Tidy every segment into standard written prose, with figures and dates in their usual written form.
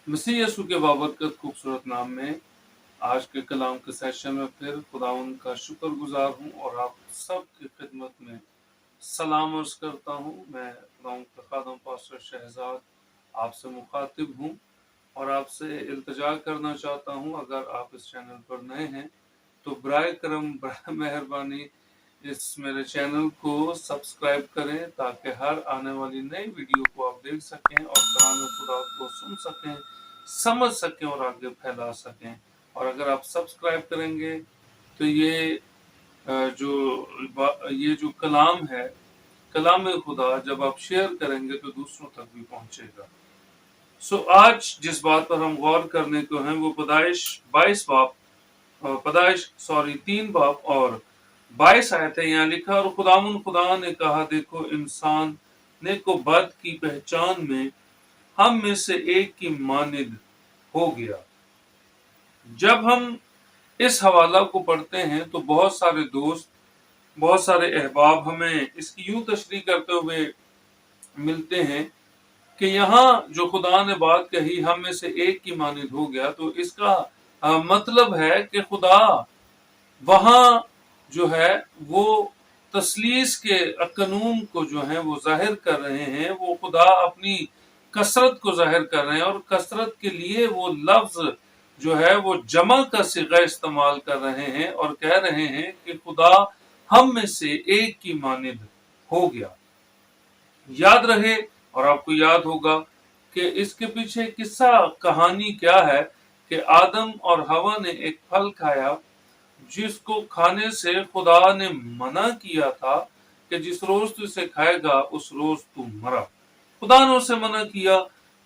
मसीह यसू के बाबरकत खूबसूरत नाम में आज के कलाम के सेशन में फिर खुदावन का शुक्रगुजार हूँ और आप सब की खिदमत में सलाम अर्ज करता हूँ। मैं खुदावन का खादम पास्टर शहजाद आपसे मुखातिब हूँ और आपसे इल्तिजा करना चाहता हूँ, अगर आप इस चैनल पर नए हैं तो बराए करम बराए मेहरबानी इस मेरे चैनल को सब्सक्राइब करें ताकि हर आने वाली नई वीडियो को आप देख सकें और कलाम खुदा को सुन सकें, समझ सकें और आगे फैला सकें। और अगर आप सब्सक्राइब करेंगे तो ये जो कलाम है, कलाम खुदा जब आप शेयर करेंगे तो दूसरों तक भी पहुंचेगा। आज जिस बात पर हम गौर करने को हैं वो पैदाइश 3 बाब और 22 आयतें यहाँ लिखा। और खुदा ने कहा, देखो इंसान नेक व बद की पहचान में हम में से एक की मानिद हो गया। जब हम इस हवाला को पढ़ते हैं तो बहुत सारे दोस्त, बहुत सारे अहबाब हमें इसकी यूं तशरीह करते हुए मिलते हैं कि यहाँ जो खुदा ने बात कही हम में से एक की मानिद हो गया, तो इसका मतलब है कि खुदा वहां जो है वो तसलीस के कानून को जो है वो जाहिर कर रहे हैं। वो खुदा अपनी कसरत को जाहिर कर रहे हैं और कसरत के लिए वो लफ्ज जो है वो जमा का सिगा इस्तेमाल कर रहे हैं और कह रहे हैं कि खुदा हम में से एक की मानिद हो गया। याद रहे और आपको याद होगा कि इसके पीछे किस्सा कहानी क्या है कि आदम और हवा ने एक फल खाया जिसको खाने से खुदा ने मना किया था कि जिस रोज तू इसे खाएगा उस रोज तू मरा। खुदा ने उसे मना किया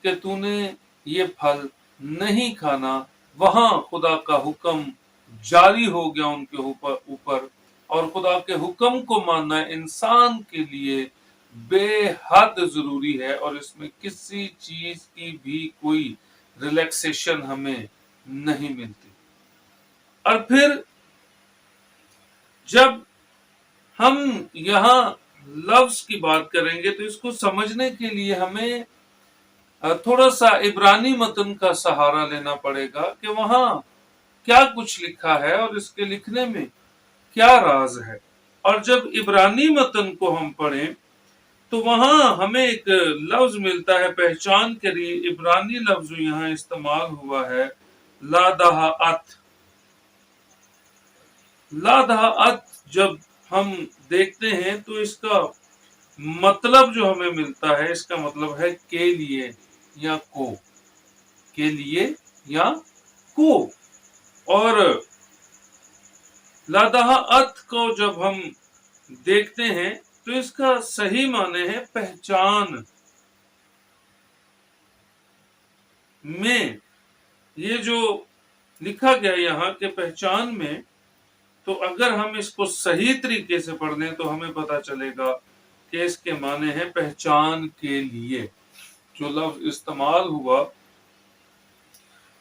कि तूने ये फल नहीं खाना। वहां खुदा का हुक्म जारी हो गया उनके ऊपर और खुदा के हुक्म को मानना इंसान के लिए बेहद जरूरी है और इसमें किसी चीज की भी कोई रिलैक्सेशन हमें नहीं मिलती। और फिर जब हम यहाँ लफ्ज की बात करेंगे तो इसको समझने के लिए हमें थोड़ा सा इब्रानी मतन का सहारा लेना पड़ेगा कि वहां क्या कुछ लिखा है और इसके लिखने में क्या राज है। और जब इब्रानी मतन को हम पढ़ें तो वहां हमें एक लफ्ज मिलता है पहचान के लिए। इब्रानी लफ्ज यहाँ इस्तेमाल हुआ है लादहाअत। लादहाअत जब हम देखते हैं तो इसका मतलब जो हमें मिलता है, इसका मतलब है के लिए या को, के लिए या को। और लादहाअत को जब हम देखते हैं तो इसका सही माने है पहचान में। ये जो लिखा गया यहाँ के पहचान में, तो अगर हम इसको सही तरीके से पढ़ लें तो हमें पता चलेगा कि इसके माने हैं पहचान के लिए। जो लफ्ज इस्तेमाल हुआ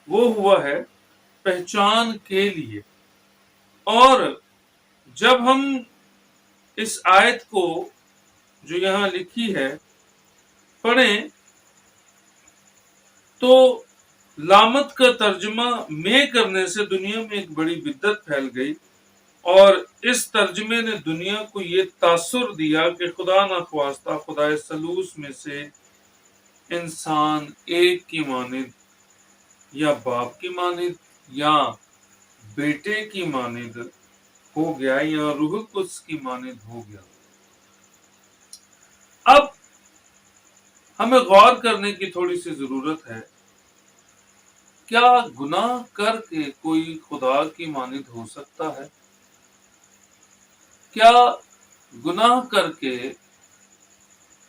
वो हुआ है पहचान के लिए। और जब हम इस आयत को जो यहाँ लिखी है पढ़ें तो लामत का तर्जमा में करने से दुनिया में एक बड़ी बिद्दत फैल गई और इस तर्जमे ने दुनिया को ये तासुर दिया कि खुदा न ख्वास्ता खुदा सलूस में से इंसान एक की मानिद या बाप की मानिद या बेटे की मानिद हो गया या रूहुल कुद्स की मानिद हो गया। अब हमें गौर करने की थोड़ी सी जरूरत है, क्या गुनाह करके कोई खुदा की मानिद हो सकता है? क्या गुनाह करके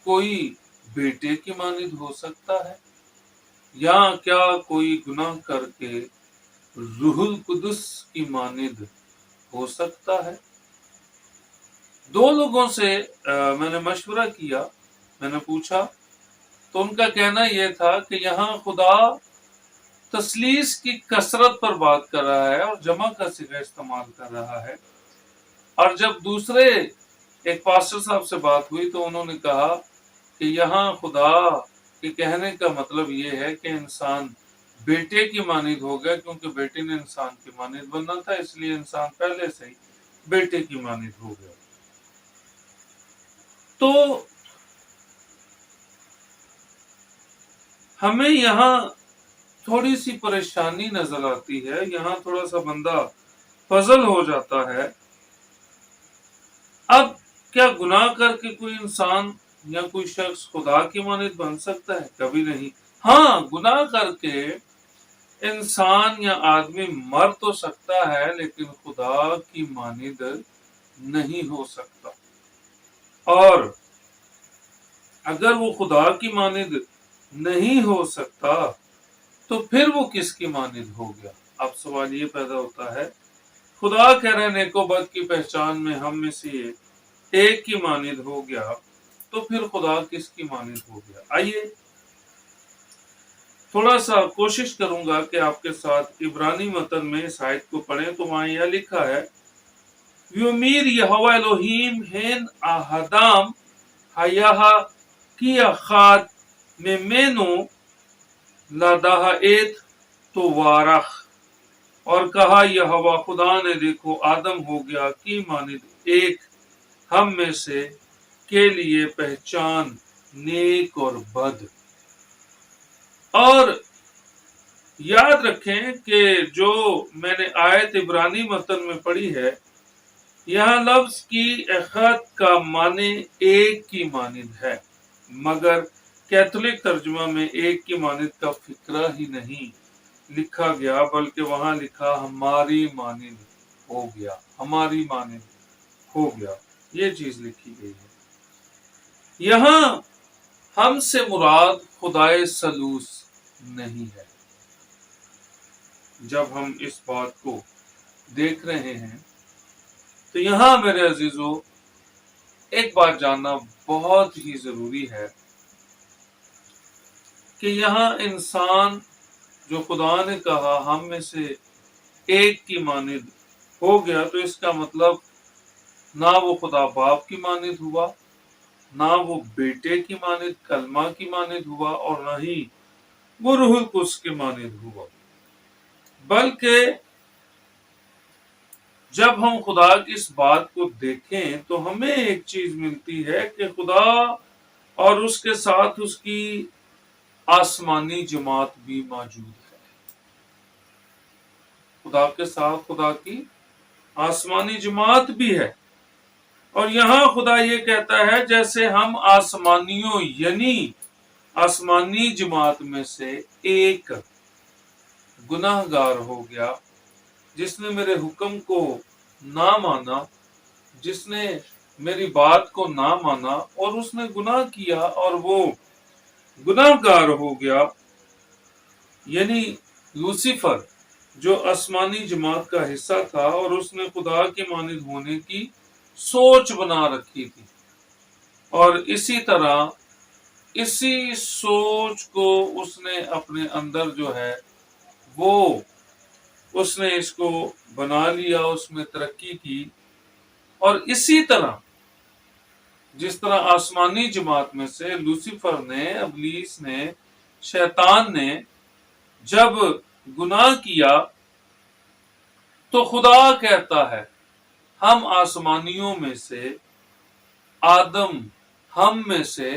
कोई बेटे की मानिद हो सकता है? या क्या कोई गुनाह करके रूहुल कुद्स की मानिद हो सकता है? दो लोगों से मैंने मशवरा किया, मैंने पूछा तो उनका कहना यह था कि यहाँ खुदा तसलीस की कसरत पर बात कर रहा है और जमा का सिगा इस्तेमाल कर रहा है। और जब दूसरे एक पास्टर साहब से बात हुई तो उन्होंने कहा कि यहाँ खुदा के कहने का मतलब ये है कि इंसान بیٹے کی مانند ہو گیا، کیونکہ بیٹے نے انسان کی مانند بننا تھا، اس لیے انسان پہلے سے ہی بیٹے کی مانند ہو گیا۔ تو ہمیں یہاں تھوڑی سی پریشانی نظر آتی ہے، یہاں تھوڑا سا بندہ پزل ہو جاتا ہے۔ اب کیا گناہ کر کے کوئی انسان یا کوئی شخص خدا کی مانند بن سکتا ہے؟ کبھی نہیں۔ ہاں، گناہ کر کے انسان یا آدمی مر تو سکتا ہے، لیکن خدا کی مانند نہیں ہو سکتا۔ اور اگر وہ خدا کی مانند نہیں ہو سکتا تو پھر وہ کس کی مانند ہو گیا؟ اب سوال یہ پیدا ہوتا ہے، خدا کہہ رہے نیک و بد کی پہچان میں ہم میں سے ایک کی مانند ہو گیا، تو پھر خدا کس کی مانند ہو گیا؟ آئیے تھوڑا سا کوشش کروں گا کہ آپ کے ساتھ عبرانی متن میں اس آیت کو پڑھیں، تو وہاں یہ لکھا ہے، یومیر یہوہ الوہیم ہین آہدام ہیہا کی اخات میں مینو لادہ ایت تو وارخ، اور کہا یہوہ خدا نے دیکھو آدم ہو گیا کی مانند ایک ہم میں سے کے لیے پہچان نیک اور بد۔ اور یاد رکھیں کہ جو میں نے آیت عبرانی متن میں پڑھی ہے، یہاں لفظ کی اخت کا معنی ایک کی مانند ہے، مگر کیتھولک ترجمہ میں ایک کی مانند کا فکرہ ہی نہیں لکھا گیا، بلکہ وہاں لکھا ہماری مانند ہو گیا، ہماری مانند ہو گیا، یہ چیز لکھی گئی ہے۔ یہاں ہم سے مراد خدائے ثالوث نہیں ہے۔ جب ہم اس بات کو دیکھ رہے ہیں تو یہاں میرے عزیزو ایک بات جاننا بہت ہی ضروری ہے کہ یہاں انسان جو خدا نے کہا ہم میں سے ایک کی مانند ہو گیا، تو اس کا مطلب نہ وہ خدا باپ کی مانند ہوا، نہ وہ بیٹے کی مانند کلمہ کی مانند ہوا، اور نہ ہی وہ روح القدس کی مانند ہوا، بلکہ جب ہم خدا کی اس بات کو دیکھیں تو ہمیں ایک چیز ملتی ہے کہ خدا اور اس کے ساتھ اس کی آسمانی جماعت بھی موجود ہے۔ خدا کے ساتھ خدا کی آسمانی جماعت بھی ہے، اور یہاں خدا یہ کہتا ہے جیسے ہم آسمانیوں یعنی آسمانی جماعت میں سے ایک گناہ گار ہو گیا، جس نے میرے حکم کو نہ مانا، جس نے میری بات کو نہ مانا، اور اس نے گناہ کیا اور وہ گناہ گار ہو گیا، یعنی لوسیفر جو آسمانی جماعت کا حصہ تھا، اور اس نے خدا کی مانند ہونے کی سوچ بنا رکھی تھی، اور اسی طرح اسی سوچ کو اس نے اپنے اندر جو ہے وہ اس نے اس کو بنا لیا، اس میں ترقی کی، اور اسی طرح جس طرح آسمانی جماعت میں سے لوسیفر نے، ابلیس نے، شیطان نے جب گناہ کیا تو خدا کہتا ہے ہم آسمانیوں میں سے آدم، ہم میں سے،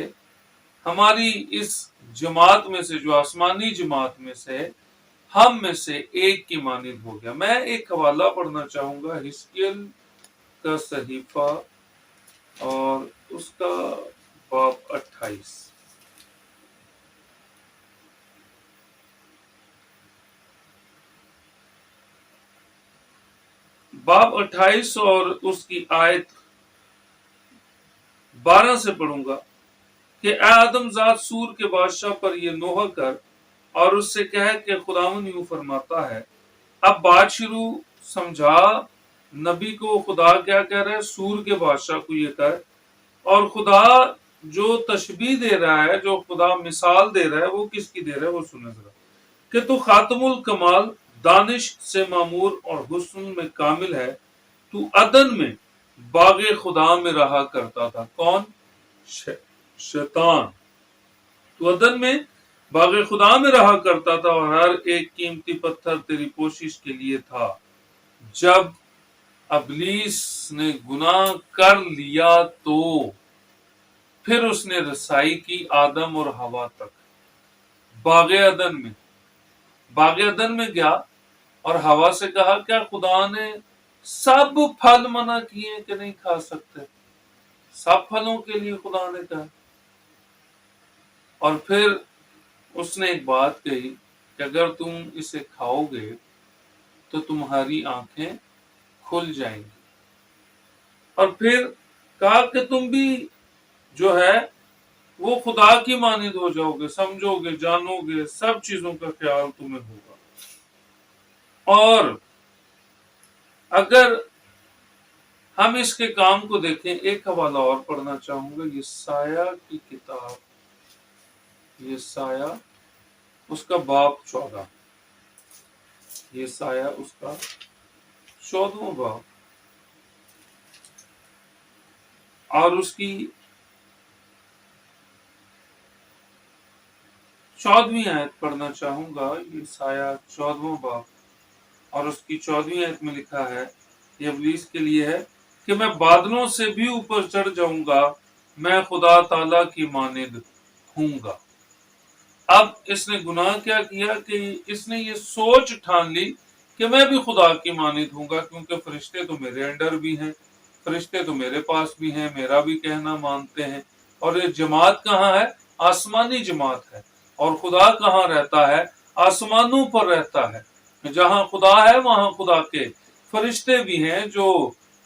ہماری اس جماعت میں سے جو آسمانی جماعت میں سے ہم میں سے ایک کی مانند ہو گیا۔ میں ایک حوالہ پڑھنا چاہوں گا، حزقیل کا صحیفہ اور اس کا باب 28۔ باب 28 اور اس کی آیت 12 سے پڑھوں گا کہ اے آدم ذات سور کے بادشاہ پر یہ نوحہ کر اور اس سے کہے کہ خداوند یوں فرماتا ہے۔ اب بات شروع سمجھا نبی کو خدا کیا کہہ رہا ہے، سور کے بادشاہ کو یہ کہے، اور خدا جو تشبیہ دے رہا ہے، جو خدا مثال دے رہا ہے، وہ کس کی دے رہا ہے، وہ سنیں ذرا، کہ تو خاتم الکمال، دانش سے معمور اور حسن میں کامل ہے، تو عدن میں باغ خدا میں رہا کرتا تھا۔ کون؟ شیطان۔ تو عدن میں باغ خدا میں رہا کرتا تھا اور ہر ایک قیمتی پتھر تیری کوشش کے لیے تھا۔ جب ابلیس نے گناہ کر لیا تو پھر اس نے رسائی کی آدم اور ہوا تک۔ باغ عدن میں گیا اور ہوا سے کہا کیا خدا نے سب پھل منع کیے کہ نہیں کھا سکتے؟ سب پھلوں کے لیے خدا نے کہا۔ اور پھر اس نے ایک بات کہی کہ اگر تم اسے کھاؤ گے تو تمہاری آنکھیں کھل جائیں گی، اور پھر کہا کہ تم بھی جو ہے وہ خدا کی مانند ہو جاؤ گے، سمجھو گے، جانو گے، سب چیزوں کا خیال تمہیں ہوگا۔ اور اگر ہم اس کے کام کو دیکھیں، ایک حوالہ اور پڑھنا چاہوں گا، یسایہ کی کتاب، یسایہ اس کا باب 14، یسایہ اس کا 14واں باب اور اس کی 14ویں آیت پڑھنا چاہوں گا۔ یسایہ 14واں باب اور اس کی 14ویں آیت میں لکھا ہے، یہ ابلیس کے لیے ہے کہ میں بادلوں سے بھی اوپر چڑھ جاؤں گا، میں خدا تعالی کی مانند ہوں گا۔ اب اس نے گناہ کیا کیا کہ اس نے یہ سوچ ٹھان لی کہ میں بھی خدا کی مانند ہوں گا، کیونکہ فرشتے تو میرے انڈر بھی ہیں، فرشتے تو میرے پاس بھی ہیں، میرا بھی کہنا مانتے ہیں۔ اور یہ جماعت کہاں ہے؟ آسمانی جماعت ہے۔ اور خدا کہاں رہتا ہے؟ آسمانوں پر رہتا ہے۔ جہاں خدا ہے وہاں خدا کے فرشتے بھی ہیں، جو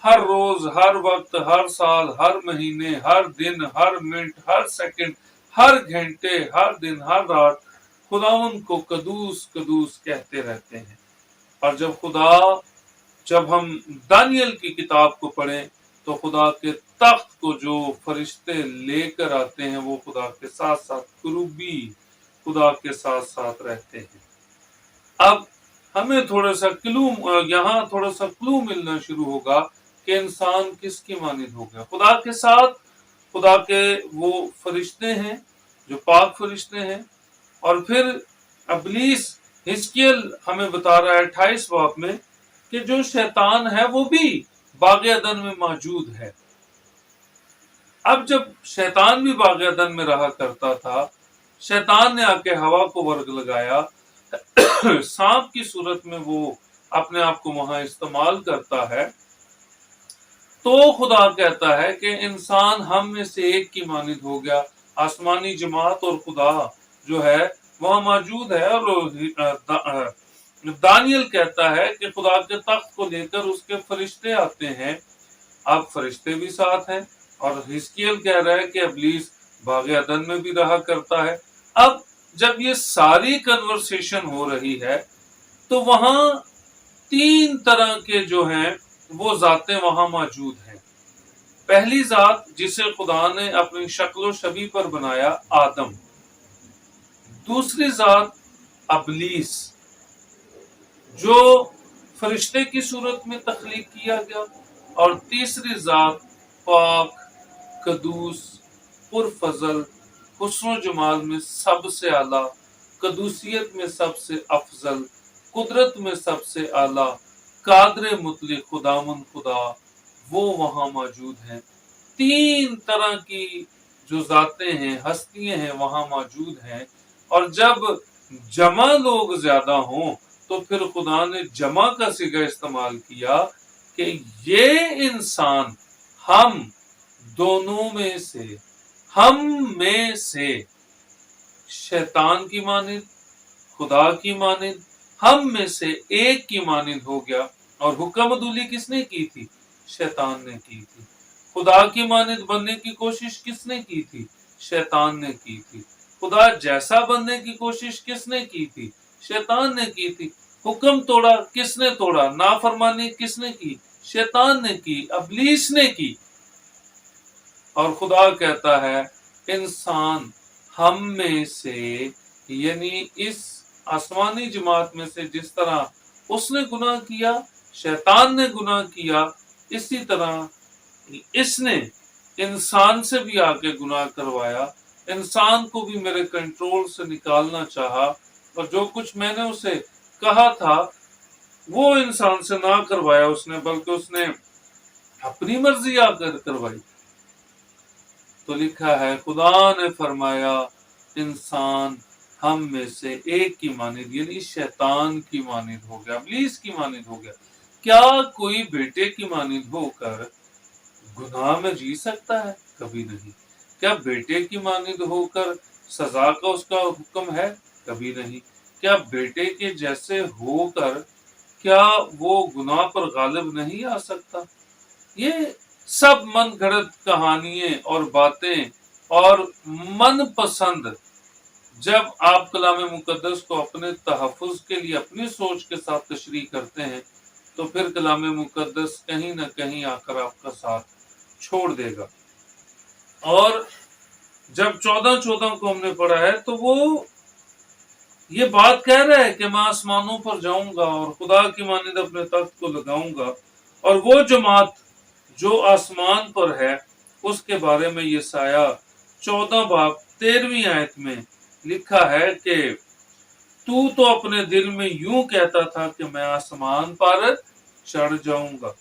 ہر روز، ہر وقت، ہر سال، ہر مہینے، ہر دن، ہر منٹ، ہر سیکنڈ، ہر گھنٹے، ہر دن، ہر رات خداوند کو قدوس قدوس کہتے رہتے ہیں۔ اور جب ہم دانیل کی کتاب کو پڑھیں تو خدا کے تخت کو جو فرشتے لے کر آتے ہیں وہ خدا کے ساتھ ساتھ کروبی خدا کے ساتھ ساتھ رہتے ہیں۔ اب ہمیں تھوڑا سا کلو ملنا شروع ہوگا کہ انسان کس کی مانند ہو گیا۔ خدا کے ساتھ خدا کے وہ فرشتے ہیں جو پاک فرشتے ہیں، اور پھر ابلیس، حزقیل ہمیں بتا رہا ہے 28 باب میں کہ جو شیطان ہے وہ بھی باغ عدن میں موجود ہے۔ اب جب شیطان بھی باغ عدن میں رہا کرتا تھا، شیطان نے آ کے ہوا کو ورگ لگایا، سانپ کی صورت میں وہ اپنے آپ کو وہاں استعمال کرتا ہے، تو خدا کہتا ہے کہ انسان ہم میں سے ایک کی مانند ہو گیا۔ آسمانی جماعت اور خدا جو ہے وہاں موجود ہے، اور دانیل کہتا ہے کہ خدا کے تخت کو لے کر اس کے فرشتے آتے ہیں۔ اب فرشتے بھی ساتھ ہیں، اور حزقیل کہہ رہا ہے کہ ابلیس باغ عدن میں بھی رہا کرتا ہے۔ اب جب یہ ساری کنورسیشن ہو رہی ہے تو وہاں 3 طرح کے جو ہیں وہ ذاتیں وہاں موجود ہیں۔ پہلی ذات جسے خدا نے اپنی شکل و شبیہ پر بنایا، آدم۔ دوسری ذات ابلیس، جو فرشتے کی صورت میں تخلیق کیا گیا، اور تیسری ذات پاک، قدوس، پرفضل، حسن و جمال میں سب سے اعلیٰ، قدوسیت میں سب سے افضل، قدرت میں سب سے اعلیٰ، قادر مطلق خداوند خدا، وہ وہاں موجود ہیں۔ 3 طرح کی جو ذاتیں ہیں، ہستیاں ہیں، وہاں موجود ہیں۔ اور جب جمع لوگ زیادہ ہوں تو پھر خدا نے جمع کا صیغہ استعمال کیا کہ یہ انسان ہم دونوں میں سے، شیطان کی مانند، خدا کی مانند، ہم میں سے ایک کی مانند ہو گیا۔ اور حکم عدولی کس نے کی تھی؟ شیطان نے کی تھی۔ خدا کی مانند بننے کی کوشش کس نے کی تھی؟ شیطان نے کی تھی۔ خدا جیسا بننے کی کوشش کس نے کی تھی؟ شیطان نے کی تھی۔ حکم توڑا کس نے توڑا؟ نافرمانی کس نے کی؟ شیطان نے کی، ابلیس نے کی۔ اور خدا کہتا ہے انسان ہم میں سے، یعنی اس آسمانی جماعت میں سے جس طرح اس نے گناہ کیا، شیطان نے گناہ کیا، اسی طرح اس نے انسان سے بھی آ کے گناہ کروایا۔ इंसान को भी मेरे कंट्रोल से निकालना चाहा, और जो कुछ मैंने उसे कहा था वो इंसान से ना करवाया उसने, बल्कि उसने अपनी मर्जी आकर करवाई। तो लिखा है, खुदा ने फरमाया इंसान हम में से एक की मानिद, यानी शैतान की मानिद हो गया, इब्लीस की मानिद हो गया। क्या कोई बेटे की मानिद होकर गुनाह में जी सकता है? कभी नहीं। क्या बेटे की मानिद होकर सजा का उसका हुक्म है? कभी नहीं। क्या बेटे के जैसे होकर क्या वो गुनाह पर गालिब नहीं आ सकता? ये सब मन गढ़ंत कहानियां और बातें और मन पसंद, जब आप कलाम मुकद्दस को अपने तहफ़्फ़ुज़ के लिए अपनी सोच के साथ तशरीह करते हैं, तो फिर कलाम मुकद्दस कहीं न कहीं आकर आपका साथ छोड़ देगा। और जब 14-14 को हमने पढ़ा है, तो वो ये बात कह रहा है कि मैं आसमानों पर जाऊंगा और खुदा की मानिंद अपने तख्त को लगाऊंगा, और वो जमात जो आसमान पर है उसके बारे में यसाया 14 बाब 13वीं आयत में लिखा है कि तू तो अपने दिल में यूं कहता था कि मैं आसमान पर चढ़ जाऊंगा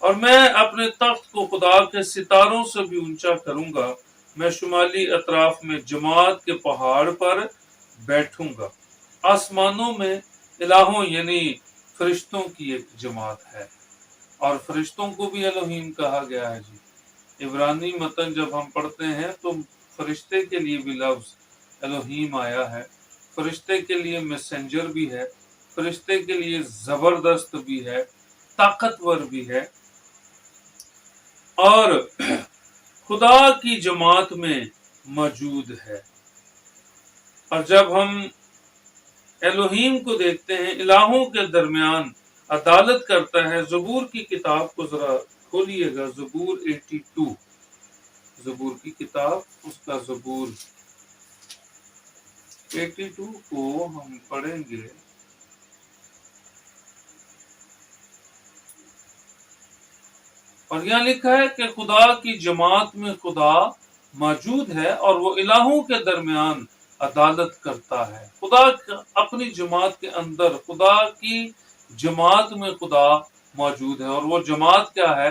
और मैं अपने तख्त को खुदा के सितारों से भी ऊंचा करूंगा, मैं शुमाली अतराफ में जमात के पहाड़ पर बैठूंगा। आसमानों में इलाहों यानी फरिश्तों की एक जमात है, और फरिश्तों को भी एलोहीम कहा गया है जी। इब्रानी मतन जब हम पढ़ते हैं तो फरिश्ते के लिए भी लफ्ज एलोहीम आया है, फरिश्ते के लिए मैसेंजर भी है, फरिश्ते के लिए जबरदस्त भी है, ताकतवर भी है। और खुदा की जमात में मौजूद है। और जब हम एलोहीम को देखते हैं, इलाहों के दरमियान अदालत करता है। ज़बूर की किताब को जरा खोलिएगा, ज़बूर 82, ज़बूर की किताब, उसका ज़बूर 82 को हम पढ़ेंगे। और यहाँ लिखा है कि खुदा की जमात में खुदा मौजूद है और वो इलाहों के दरमियान अदालत करता है। खुदा अपनी जमात के अंदर, खुदा की जमात में खुदा मौजूद है, और वो जमात क्या है?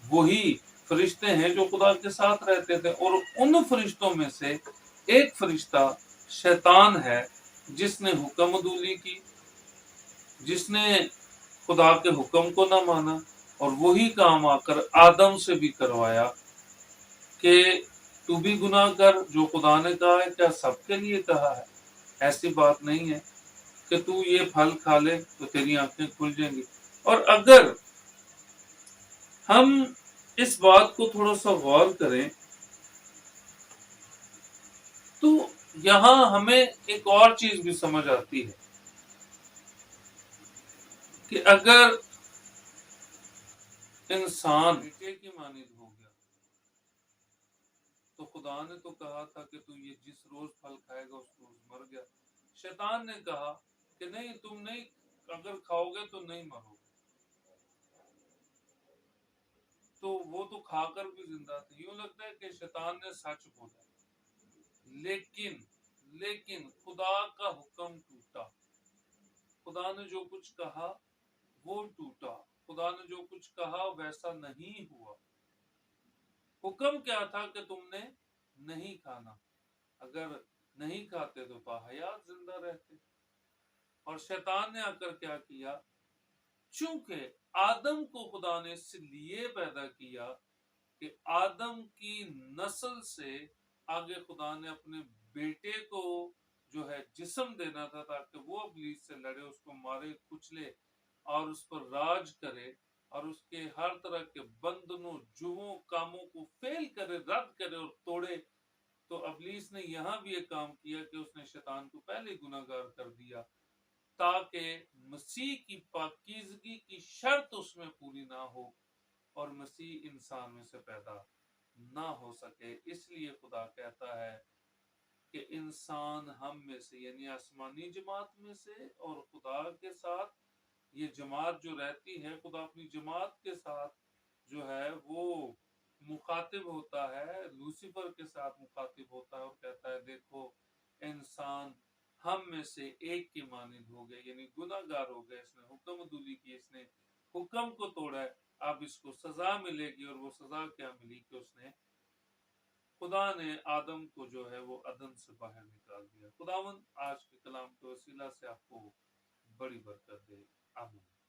वही फरिश्ते हैं जो खुदा के साथ रहते थे। और उन फरिश्तों में से एक फरिश्ता शैतान है, जिसने हुक्म दूली की, जिसने खुदा के हुक्म को ना माना, और वही काम आकर आदम से भी करवाया कि तू भी गुनाह कर, जो खुदा ने कहा है क्या सबके लिए कहा है? ऐसी बात नहीं है कि तू ये फल खा ले तो तेरी आंखें खुल जाएंगी। और अगर हम इस बात को थोड़ा सा गौर करें तो यहाँ हमें एक और चीज भी समझ आती है कि अगर इंसान बेटे की मानिद हो गया, तो खुदा ने तो कहा था कि तू ये जिस रोज फल खाएगा उस रोज मर गया। शैतान ने कहा कि नहीं, तुम नहीं, अगर खाओगे तो नहीं मरोगे। तो वो तो खाकर भी जिंदा थे। यूं लगता है कि शैतान ने सच बोला, लेकिन लेकिन खुदा का हुक्म टूटा। खुदा ने जो कुछ कहा वो टूटा। खुदा ने जो कुछ कहा वैसा नहीं हुआ। हुक्म क्या था कि तुमने नहीं खाना, अगर नहीं खाते तो बाहयात जिंदा रहते। और शैतान ने आकर क्या किया? चूंकि आदम को खुदा ने इसलिए पैदा किया कि आदम की नस्ल से आगे खुदा ने अपने बेटे को जो है जिस्म देना था, ताकि वो इब्लीस से लड़े, उसको मारे, कुचले और उस पर राज करे, और उसके हर तरह के बंधनों, जुओं, कामों को फेल करे, रद्द करे और तोड़े। तो इब्लीस ने यहाँ भी एक काम किया कि उसने शैतान को पहले गुनाहगार कर दिया, ताकि मसीह की पाकीज़गी की शर्त उसमें पूरी ना हो और मसीह इंसान में से पैदा ना हो सके। इसलिए खुदा कहता है कि इंसान हम में से, यानी आसमानी जमात में से, और खुदा के साथ ये जमात जो रहती है, खुदा अपनी जमात के साथ जो है वो مخاطب ہوتا ہے، لوسیفر کے ساتھ مخاطب ہوتا ہے اور کہتا ہے دیکھو انسان ہم میں سے ایک کی مانند ہو گئے، یعنی گناہ گار ہو گئے، اس نے حکم عدولی کی، اس نے حکم کو توڑا ہے، اب اس کو سزا ملے گی۔ اور وہ سزا کیا ملی کہ اس نے خدا نے آدم کو جو ہے وہ عدن سے باہر نکال دیا۔ خداوند آج کے کلام کے وسیلہ سے آپ کو بڑی برکت دے، آمین۔